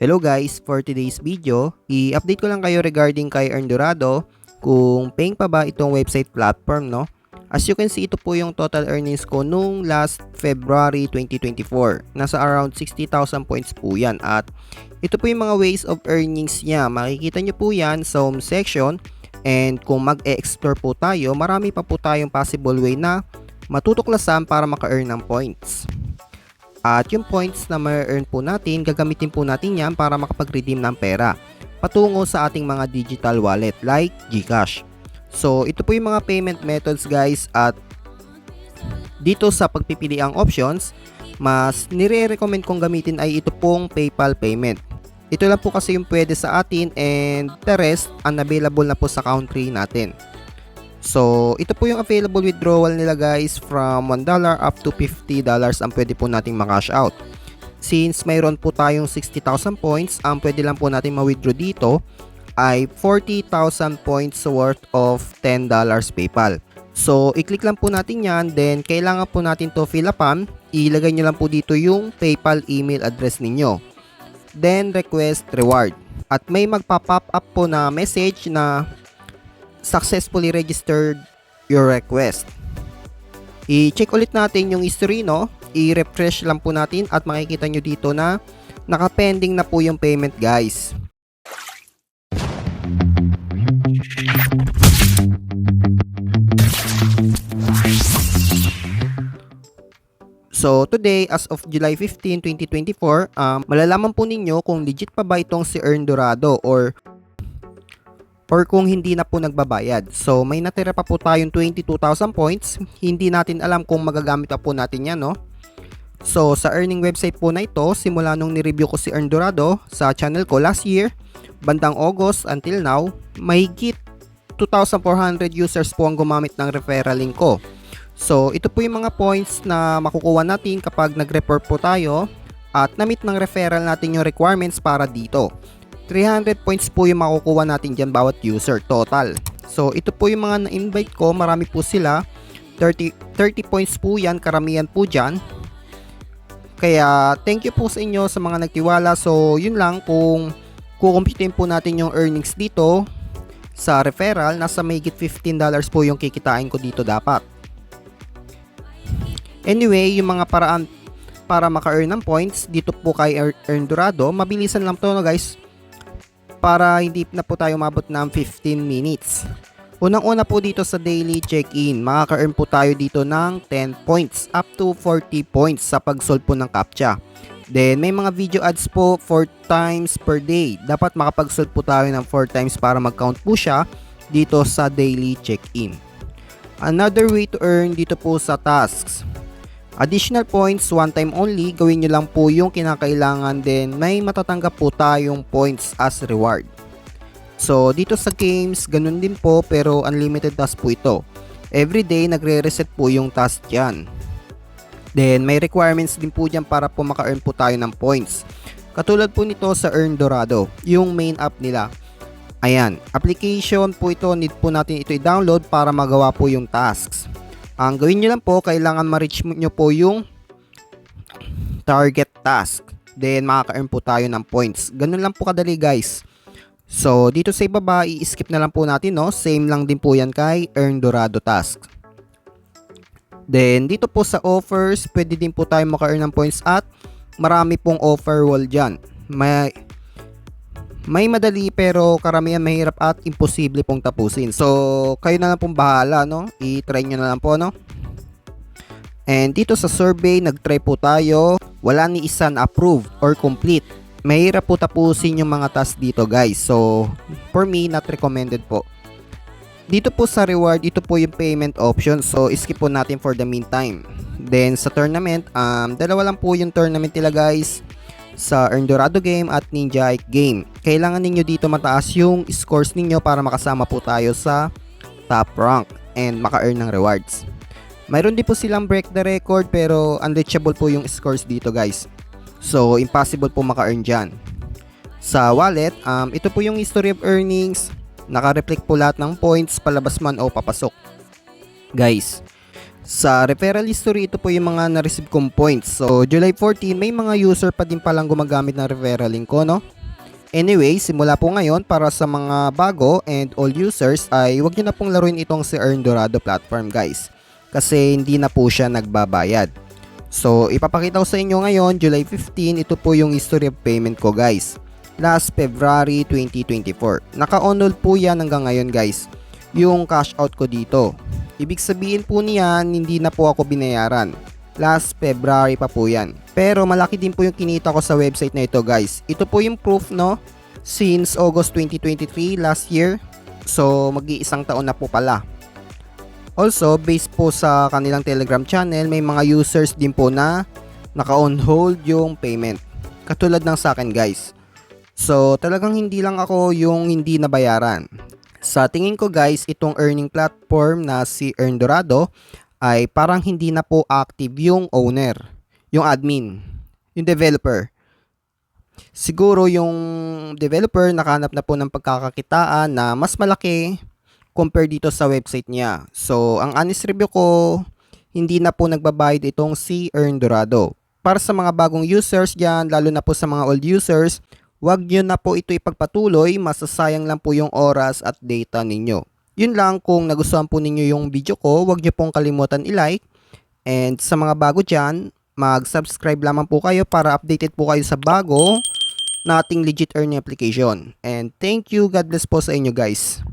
Hello guys, for today's video, i-update ko lang kayo regarding kay Earndorado kung paying pa ba itong website platform, no? As you can see, ito po yung total earnings ko nung last February 2024. Nasa around 60,000 points po yan at ito po yung mga ways of earnings niya. Makikita nyo po yan sa home section and kung mag-e-explore po tayo, marami pa po tayong possible way na matutuklasan para maka-earn ng points. At yung points na ma-earn po natin, gagamitin po natin yan para makapag-redeem ng pera patungo sa ating mga digital wallet like GCash. So ito po yung mga payment methods guys, at dito sa pagpipili ang options, mas nire-recommend kong gamitin ay ito pong PayPal payment. Ito lang po kasi yung pwede sa atin and the rest unavailable na po sa country natin. So, ito po yung available withdrawal nila guys, from $1 up to $50 ang pwede po nating makash out. Since mayroon po tayong 60,000 points, ang pwede lang po natin ma-withdraw dito ay 40,000 points worth of $10 PayPal. So, i-click lang po natin yan, then kailangan po natin to fill upan. Ilagay nyo lang po dito yung PayPal email address ninyo. Then, request reward. At may magpa-pop up po na message na successfully registered your request. I-check ulit natin yung history, no? I-refresh lang po natin at makikita nyo dito na naka-pending na po yung payment guys. So today, as of July 15, 2024, malalaman po ninyo kung legit pa ba itong si Earndorado or kung hindi na po nagbabayad. So may natira pa po tayong 22,000 points. Hindi natin alam kung magagamit pa po natin yan, no? So sa earning website po na ito, simula nung ni-review ko si Earndorado sa channel ko last year, bandang August until now, mahigit 2,400 users po ang gumamit ng referral link ko. So ito po yung mga points na makukuha natin kapag nag-report po tayo at na-meet ng referral natin yung requirements para dito. 300 points po yung makukuha natin dyan bawat user total. So ito po yung mga na-invite ko, marami po sila, 30 points po yan, karamihan po dyan. Kaya thank you po sa inyo sa mga nagtiwala. So yun lang, kung kukumpitin po natin yung earnings dito sa referral, nasa mahigit $15 po yung kikitain ko dito dapat. Anyway, yung mga paraan para maka-earn ng points dito po kay Earndorado, mabilisan lang to, no guys, para hindi na po tayo mabot ng 15 minutes. Unang-una po dito sa daily check-in, makaka-earn po tayo dito ng 10 points up to 40 points sa pag-solve po ng CAPTCHA. Then may mga video ads po 4 times per day. Dapat makapag-solve po tayo ng 4 times para mag-count po siya dito sa daily check-in. Another way to earn dito po sa tasks. Additional points, one time only, gawin nyo lang po yung kinakailangan, then may matatanggap po tayong points as reward. So dito sa games, ganun din po pero unlimited task po ito. Everyday nagre-reset po yung task dyan. Then may requirements din po dyan para po maka-earn po tayo ng points. Katulad po nito sa Earndorado, yung main app nila. Ayan, application po ito, need po natin ito i-download para magawa po yung tasks. Ang gawin nyo lang po, kailangan ma-reach nyo po yung target task. Then makaka-earn po tayo ng points. Ganun lang po kadali guys. So dito sa ibaba, i-skip na lang po natin, no? Same lang din po yan kay Earndorado task. Then dito po sa offers, pwede din po tayo maka-earn ng points at marami pong offer wall dyan. May madali pero karamihan mahirap at imposible pong tapusin. So kayo na lang pong bahala, no? I-try nyo na lang po, no? And dito sa survey, nag-try po tayo. Wala ni isa na approve or complete. Mahirap po tapusin yung mga task dito guys. So for me, not recommended po. Dito po sa reward, ito po yung payment option. So skip po natin for the meantime. Then sa tournament, dalawa lang po yung tournament nila guys, sa Earndorado game at Ninja Ike game. Kailangan ninyo dito mataas yung scores ninyo para makasama po tayo sa top rank and maka-earn ng rewards. Mayroon din po silang break the record pero unreachable po yung scores dito guys. So impossible po maka-earn dyan. Sa wallet, ito po yung history of earnings. Naka-reflect po lahat ng points, palabas man o papasok. Guys, Sa referral history, ito po yung mga na-receive kong points. So, July 14, may mga user pa din palang gumagamit ng referral link ko, no? Anyway, simula po ngayon para sa mga bago and all users ay huwag nyo na pong laruin itong si Earn Dorado platform guys. Kasi hindi na po siya nagbabayad. So ipapakita ko sa inyo ngayon, July 15, ito po yung history of payment ko guys. Last February 2024. Naka-on hold po yan hanggang ngayon guys. Yung cash out ko dito. Ibig sabihin po niyan, hindi na po ako binayaran. Last February pa po yan. Pero malaki din po yung kinita ko sa website na ito guys. Ito po yung proof no. Since August 2023 last year. So mag-iisang taon na po pala. Also based po sa kanilang Telegram channel, may mga users din po na naka-on hold yung payment. Katulad ng sa akin guys. So talagang hindi lang ako yung hindi nabayaran. Sa tingin ko guys, itong earning platform na si Earn Dorado ay parang hindi na po active yung owner, yung admin, yung developer. Siguro yung developer nakahanap na po ng pagkakakitaan na mas malaki compare dito sa website niya. So, ang honest review ko, hindi na po nagbabayad itong si Earn Dorado. Para sa mga bagong users dyan, lalo na po sa mga old users, wag nyo na po ito ipagpatuloy, masasayang lang po yung oras at data ninyo. Yun lang, kung nagustuhan po ninyo yung video ko, huwag nyo pong kalimutan i-like. And sa mga bago dyan, mag-subscribe lamang po kayo para updated po kayo sa bago na ating legit earning application. And thank you, God bless po sa inyo guys.